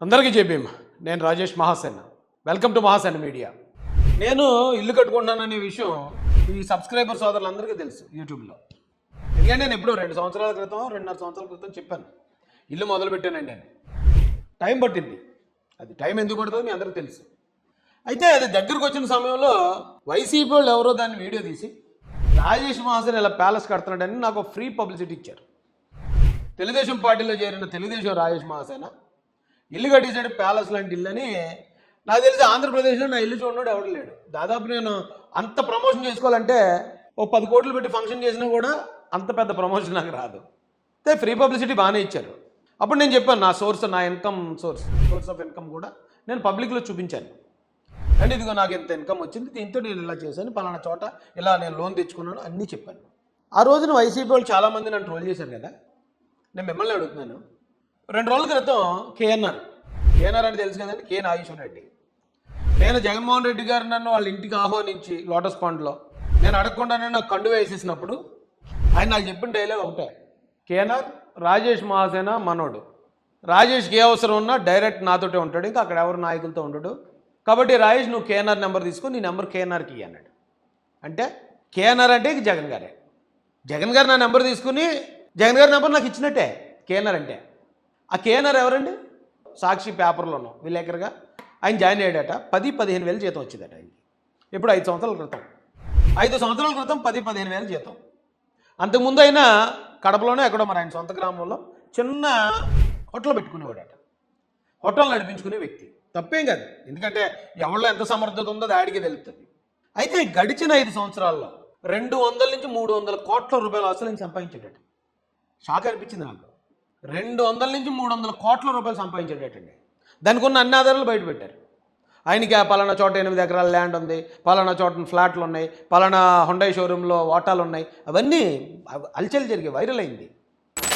అందరికీ చెప్పేం నేను Rajesh Mahasen. Welcome to Mahasen media. నేను ఇల్లు కట్టుకుంటాననే విషయం ఈ సబ్స్క్రైబర్ సోదరులందరికీ తెలుసు యూట్యూబ్లో. ఎందుకంటే నేను ఎప్పుడో 2 సంవత్సరాల క్రితం 2.5 సంవత్సరాల క్రితం చెప్పాను ఇల్లు మొదలు పెట్టానండి అని. టైం పట్టింది. అది టైం ఎందుకు పడుతుందో మీ అందరికీ తెలుసు. అయితే అది దగ్గరకు వచ్చిన సమయంలో వైసీపీ వాళ్ళు ఎవరో దాన్ని వీడియో తీసి రాజేష్ మహాసేన్ ఇలా ప్యాలెస్ కడుతున్నాడని నాకు ఫ్రీ పబ్లిసిటీ ఇచ్చారు. తెలుగుదేశం పార్టీలో చేరిన తెలుగుదేశం రాజేష్ మహాసేన ఇల్లు కట్టించాడు ప్యాలెస్ లాంటి ఇల్లు అని. నాకు తెలిసి ఆంధ్రప్రదేశ్లో నా ఇల్లు చూడడం ఎవడు లేడు. దాదాపు నేను అంత ప్రమోషన్ చేసుకోవాలంటే ఓ 10 కోట్లు పెట్టి ఫంక్షన్ చేసినా కూడా అంత పెద్ద ప్రమోషన్ నాకు రాదు. అయితే ఫ్రీ పబ్లిసిటీ బాగానే ఇచ్చారు. అప్పుడు నేను చెప్పాను నా సోర్స్ ఆఫ్ ఇన్కమ్ కూడా నేను పబ్లిక్లో చూపించాను. అంటే ఇదిగో నాకు ఎంత ఇన్కమ్ వచ్చింది, దీంతో నేను ఇలా చేశాను, పలానా చోట ఇలా నేను లోన్ తెచ్చుకున్నాను అన్నీ చెప్పాను. ఆ రోజున వైసీపీ వాళ్ళు చాలామంది నన్ను ట్రోల్ చేశారు కదా. నేను మిమ్మల్ని అడుగుతున్నాను, 2 రోజుల క్రితం కేఎన్ఆర్ అంటే తెలుసు కదండి, కే నాగేశ్వర రెడ్డి. నేను జగన్మోహన్ రెడ్డి గారు నన్ను వాళ్ళ ఇంటికి ఆహ్వానించి లోటస్ పాండ్లో నేను అడగకుండానే నాకు కండు వేసేసినప్పుడు ఆయన నాకు చెప్పిన డైలాగ్ ఒకటే, కేఎన్ఆర్ రాజేష్ మహాసేన మనోడు, రాజేష్కి ఏ అవసరం ఉన్నా డైరెక్ట్ నాతోటే ఉంటాడు, ఇంకా అక్కడ ఎవరు నాయకులతో ఉండడు, కాబట్టి రాజేష్ నువ్వు కేఎన్ఆర్ నెంబర్ తీసుకుని నీ నెంబర్ కేఎన్ఆర్కి అన్నాడు. అంటే కేఎన్ఆర్ అంటే జగన్ గారే. జగన్ గారు నా నెంబర్ తీసుకుని జగన్ గారి నెంబర్ నాకు ఇచ్చినట్టే కేఎన్ఆర్ అంటే. ఆ కేఎన్ఆర్ ఎవరండి? సాక్షి పేపర్లోనూ విలేకరుగా ఆయన జాయిన్ అయ్యాడట. 10-15 వేలు జీతం వచ్చిందట ఆయనకి. ఇప్పుడు 5 సంవత్సరాల క్రితం 10-15 వేలు జీతం. అంతకుముందు ఆయన కడపలోనే ఎక్కడో మరి ఆయన సొంత గ్రామంలో చిన్న హోటల్ పెట్టుకునేవాడట. హోటల్ నడిపించుకునే వ్యక్తి. తప్పేం కాదు, ఎందుకంటే ఎవరిలో ఎంత సమర్థత ఉందో అది ఆడికి తెలుస్తుంది. అయితే గడిచిన 5 సంవత్సరాల్లో 200 నుంచి 300 కోట్ల రూపాయల ఆస్తులు ఆయన సంపాదించాడట. షాక్ అనిపించింది నాకు. 200 నుంచి 300 కోట్ల రూపాయలు సంపాదించేటట్టండి. దానికి ఉన్న అన్ని ఆధారాలు బయట పెట్టారు. ఆయనకి పలానా చోట 8 ఎకరాల ల్యాండ్ ఉంది, పలానా చోట ఫ్లాట్లు ఉన్నాయి, పలానా హుండై షోరూంలో వాటాలు ఉన్నాయి, అవన్నీ అల్చల్ జరిగి వైరల్ అయింది.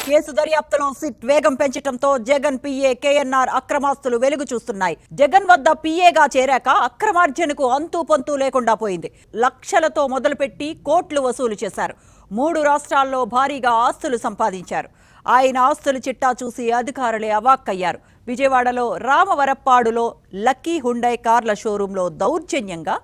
కేసు దర్యాప్తులో సిట్ వేగం పెంచడంతో జగన్ పిఏ కేఎన్ఆర్ అక్రమాస్తులు వెలుగు చూస్తున్నాయి. జగన్ వద్ద పిఏగా చేరాక అక్రమార్జనకు అంతూ పొంతూ లేకుండా పోయింది. లక్షలతో మొదలుపెట్టి కోట్లు వసూలు చేశారు. 3 రాష్ట్రాల్లో భారీగా ఆస్తులు సంపాదించారు. ఆయన ఆస్తుల చిట్టా చూసి అధికారులే అవాక్కయ్యారు. విజయవాడలో రామవరప్పాడులో లక్కీ హుండై కార్ల షోరూంలో దౌర్జన్యంగా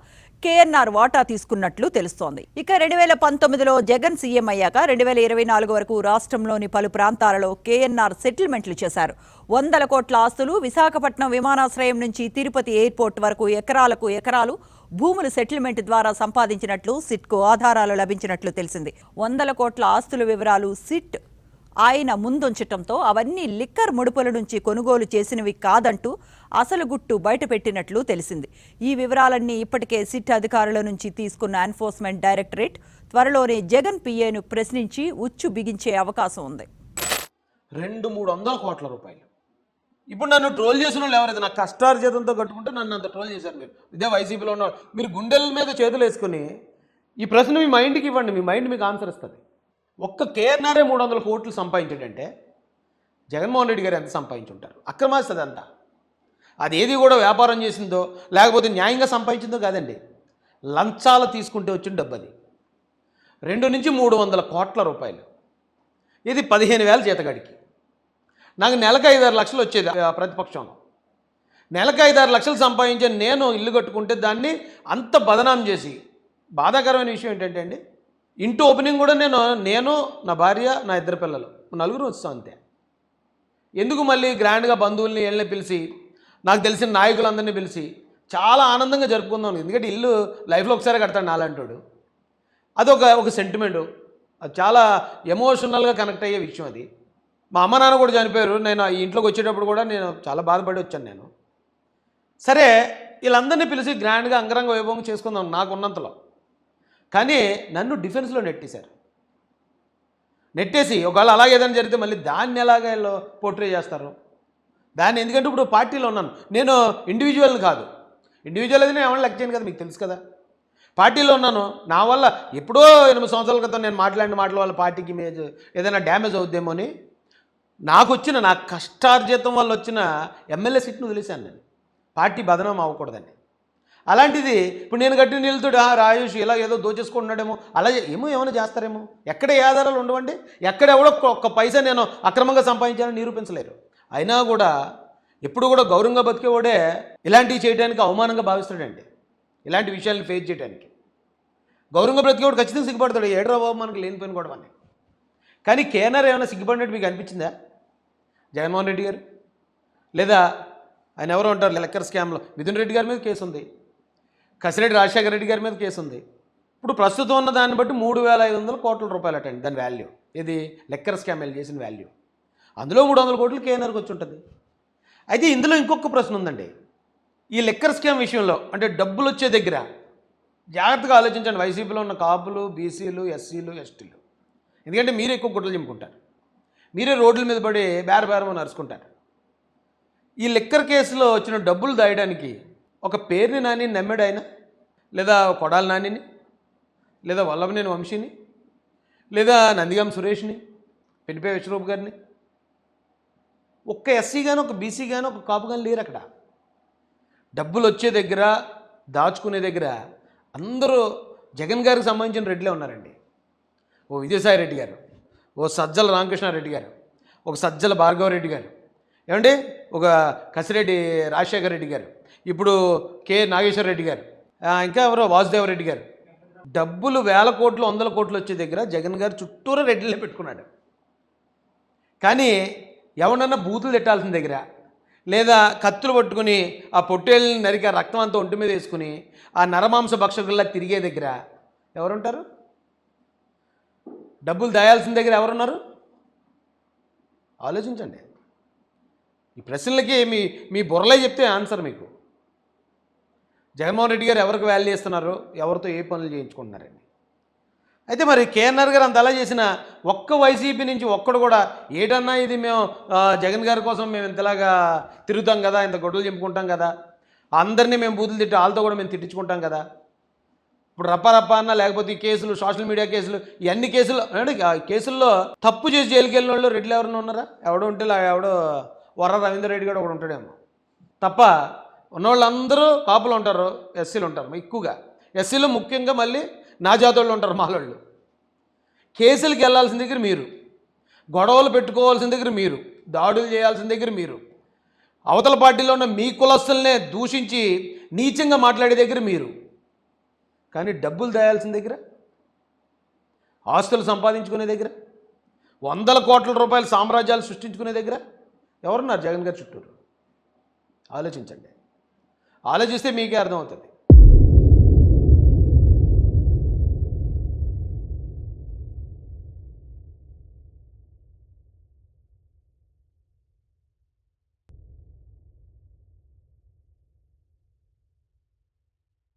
కేఎన్ఆర్ వాటా తీసుకున్నట్లు తెలుస్తోంది. ఇక 2019లో జగన్ సీఎం అయ్యాక 2024 వరకు రాష్ట్రంలోని పలు ప్రాంతాలలో కేఎన్ఆర్ సెటిల్మెంట్లు చేశారు. 100 కోట్ల ఆస్తులు విశాఖపట్నం విమానాశ్రయం నుంచి తిరుపతి ఎయిర్పోర్ట్ వరకు ఎకరాలకు ఎకరాలు భూములు సెటిల్మెంట్ ద్వారా సంపాదించినట్లు సిట్కు ఆధారాలు లభించినట్లు తెలిసింది. 100 కోట్ల ఆస్తుల వివరాలు సిట్ ఆయన ముందుంచటంతో అవన్నీ లిక్కర్ ముడుపుల నుంచి కొనుగోలు చేసినవి కాదంటూ అసలు గుట్టు బయటపెట్టినట్లు తెలిసింది. ఈ వివరాలన్నీ ఇప్పటికే సిట్ అధికారుల నుంచి తీసుకున్న ఎన్ఫోర్స్మెంట్ డైరెక్టరేట్ త్వరలోనే జగన్ పిఏను ప్రశ్నించి ఉచ్చు బిగించే అవకాశం ఉంది. 200-300 కోట్ల రూపాయలు. ఇప్పుడు నన్ను ట్రోల్ చేసిన వాళ్ళు ఎవరైతే నాకు కష్టార్జితంతో కట్టుకుంటే నన్ను అంత ట్రోల్ చేశారు. మీరు ఇదే వైసీపీలో ఉన్న మీరు గుండెల మీద చేతులు వేసుకుని ఈ ప్రశ్న మీ మైండ్కి ఇవ్వండి, మీ మైండ్ మీకు ఆన్సర్ ఇస్తుంది. ఒక్క కేఎన్ఆర్ఏ 300 కోట్లు సంపాదించాడంటే జగన్మోహన్ రెడ్డి గారు ఎంత సంపాదించుంటారు? అక్రమాస్తుంది అంతా. అది ఏది కూడా వ్యాపారం చేసిందో లేకపోతే న్యాయంగా సంపాదించిందో కాదండి, లంచాలు తీసుకుంటే వచ్చిన డబ్బు అది. 2 నుంచి 300 కోట్ల రూపాయలు. ఇది 15,000 జీతగాడికి. నాకు నెలకు 5-6 లక్షలు వచ్చేది ప్రతిపక్షంలో. నెలకు 5-6 లక్షలు సంపాదించే నేను ఇల్లు కట్టుకుంటే దాన్ని అంత బదనాం చేసి, బాధాకరమైన విషయం ఏంటంటే అండి, ఇంటి ఓపెనింగ్ కూడా నేను నా భార్య నా 2 పిల్లలు 4 వస్తాం అంతే. ఎందుకు మళ్ళీ గ్రాండ్గా బంధువుల్ని వీళ్ళని పిలిచి నాకు తెలిసిన నాయకులందరినీ పిలిచి చాలా ఆనందంగా జరుపుకుందాం. ఎందుకంటే ఇల్లు లైఫ్లో ఒకసారి కడతాడు నాలంటాడు. అదొక సెంటిమెంటు, అది చాలా ఎమోషనల్గా కనెక్ట్ అయ్యే విషయం అది. మా అమ్మ నాన్న కూడా చనిపోయారు. నేను ఈ ఇంట్లోకి వచ్చేటప్పుడు కూడా నేను చాలా బాధపడి వచ్చాను నేను. సరే వీళ్ళందరినీ పిలిచి గ్రాండ్గా అంగరంగ వైభవం చేసుకుందాం నాకున్నంతలో. కానీ నన్ను డిఫెన్స్లో నెట్టేసి ఒకవేళ అలాగే ఏదైనా జరిగితే మళ్ళీ దాన్ని ఎలాగ పోర్ట్రే చేస్తారు దాన్ని. ఎందుకంటే ఇప్పుడు పార్టీలో ఉన్నాను నేను, ఇండివిజువల్ కాదు. ఇండివిజువల్ అయితే నేను ఎవరైనా లెక్క చేయను కదా, మీకు తెలుసు కదా. పార్టీలో ఉన్నాను. నా వల్ల ఎప్పుడో 8 సంవత్సరాల క్రితం నేను మాట్లాడిన మాటల వల్ల పార్టీకి ఇమేజ్ ఏదైనా డ్యామేజ్ అవుద్దేమో అని నా కష్టార్జితం వల్ల వచ్చిన ఎమ్మెల్యే సీట్ను వదిలేశాను నేను, పార్టీ బదనాం అవ్వకూడదని. అలాంటిది ఇప్పుడు నేను కట్టిన నీళ్ళతో రాజేష్ ఇలా ఏదో దోచేసుకుంటున్నాడేమో, అలా ఏమైనా చేస్తారేమో. ఎక్కడ ఏ ఆధారాలు ఉండవండి, ఎక్కడ ఎవడో ఒక్క పైసా నేను అక్రమంగా సంపాదించాలని నిరూపించలేరు. అయినా కూడా ఎప్పుడు కూడా గౌరవంగా బతికేవాడే ఇలాంటివి చేయడానికి అవమానంగా భావిస్తాడండి. ఇలాంటి విషయాలను ఫేస్ చేయడానికి గౌరవంగా బ్రతికేవాడు ఖచ్చితంగా సిగ్గుపడతాడు. ఏడ్రా బాబు మనకు లేనిపోయిన గొడవ అని. కానీ కేఎన్ఆర్ ఏమైనా సిగ్గుపడినట్టు మీకు అనిపించిందా? జగన్మోహన్ రెడ్డి గారు లేదా ఆయన ఎవరో ఉంటారు లెక్కర్ స్కామ్లో మిథున్ రెడ్డి గారి మీద కేసు ఉంది, కసిరెడ్డి రాజశేఖర రెడ్డి గారి మీద కేసు ఉంది. ఇప్పుడు ప్రస్తుతం ఉన్న దాన్ని బట్టి 3,500 కోట్ల రూపాయలు అటండి దాని వాల్యూ. ఇది లెక్కర్ స్కామ్ చేసిన వాల్యూ. అందులో 300 కోట్లు కేఎన్ఆర్కి వచ్చి ఉంటుంది. అయితే ఇందులో ఇంకొక ప్రశ్న ఉందండి. ఈ లెక్కర్ స్కామ్ విషయంలో అంటే డబ్బులు వచ్చే దగ్గర జాగ్రత్తగా ఆలోచించండి. వైసీపీలో ఉన్న కాపులు, బీసీలు, ఎస్సీలు, ఎస్టీలు. ఎందుకంటే మీరే ఎక్కువ గుడ్డలు చింపుకుంటారు, మీరే రోడ్ల మీద పడి బేరబేరమని అరుచుకుంటారు. ఈ లెక్కర్ కేసులో వచ్చిన డబ్బులు దాయడానికి ఒక పేరుని నాని నమ్మాడు ఆయన, లేదా కొడాలి నానిని, లేదా వల్లభనేని వంశీని, లేదా నందిగాం సురేష్ని, పెనిపే విశ్వరూప్ గారిని. ఒక్క ఎస్సీ కానీ ఒక బీసీ కానీ ఒక కాపు కానీ లేరు అక్కడ. డబ్బులు వచ్చే దగ్గర దాచుకునే దగ్గర అందరూ జగన్ గారికి సంబంధించిన రెడ్లే ఉన్నారండి. ఓ విజయసాయి రెడ్డి గారు, ఓ సజ్జల రామకృష్ణారెడ్డి గారు, ఒక సజ్జల భార్గవరెడ్డి గారు, ఏమండి ఒక కసిరెడ్డి రాజశేఖర రెడ్డి గారు, ఇప్పుడు కె నాగేశ్వర రెడ్డి గారు, ఇంకా ఎవరో వాసుదేవరెడ్డి గారు. డబ్బులు 1,000 కోట్లు 100 కోట్లు వచ్చే దగ్గర జగన్ గారు చుట్టూరా రెడ్లే పెట్టుకున్నాడు. కానీ ఎవరన్నా బూతులు తిట్టాల్సిన దగ్గర, లేదా కత్తులు పట్టుకుని ఆ పొట్టేళ్ళని నరికి ఆ రక్తం అంతా ఒంటి మీద వేసుకుని ఆ నరమాంస భక్షకుల్లా తిరిగే దగ్గర ఎవరుంటారు? డబ్బులు దాయాల్సిన దగ్గర ఎవరున్నారు? ఆలోచించండి. ఈ ప్రశ్నలకి మీ బుర్రలే చెప్తే ఆన్సర్ మీకు. జగన్మోహన్ రెడ్డి గారు ఎవరికి వాల్యూ ఇస్తున్నారు, ఎవరితో ఏ పనులు చేయించుకుంటున్నారండి. అయితే మరి కేఎన్ఆర్ గారు అంత అలా చేసిన ఒక్క వైసీపీ నుంచి ఒక్కడు కూడా ఏటన్నా ఇది మేము జగన్ గారి కోసం మేము ఇంతలాగా తిరుగుతాం కదా, ఇంత గొడవలు చెప్పుకుంటాం కదా, అందరినీ మేము బూతులు తిట్టి వాళ్ళతో కూడా మేము తిట్టించుకుంటాం కదా, ఇప్పుడు రప్ప అన్న లేకపోతే ఈ కేసులు సోషల్ మీడియా కేసులు ఇవన్నీ కేసులు అంటే కేసుల్లో తప్పు చేసి జైలుకి వెళ్ళిన వాళ్ళు రెడ్లు ఎవరైనా ఉన్నారా? ఎవడో ఉంటే ఎవడో వర్ర రవీందర్ రెడ్డి కూడా ఒకడు ఉంటాడేమో తప్ప ఉన్నవాళ్ళందరూ కాపులు ఉంటారు, ఎస్సీలు ఉంటారు ఎక్కువగా. ఎస్సీలు ముఖ్యంగా మళ్ళీ నా జాతోళ్ళు ఉంటారు, మాలోళ్ళు. కేసులకు వెళ్ళాల్సిన దగ్గర మీరు, గొడవలు పెట్టుకోవాల్సిన దగ్గర మీరు, దాడులు చేయాల్సిన దగ్గర మీరు, అవతల పార్టీలో ఉన్న మీ కులస్తులనే దూషించి నీచంగా మాట్లాడే దగ్గర మీరు. కానీ డబ్బులు దాయాల్సిన దగ్గర, ఆస్తులు సంపాదించుకునే దగ్గర, 100 కోట్ల రూపాయల సామ్రాజ్యాలు సృష్టించుకునే దగ్గర ఎవరున్నారు జగన్ గారి చుట్టూరు? ఆలోచించండి. ఆలోచిస్తే మీకే అర్థమవుతుంది.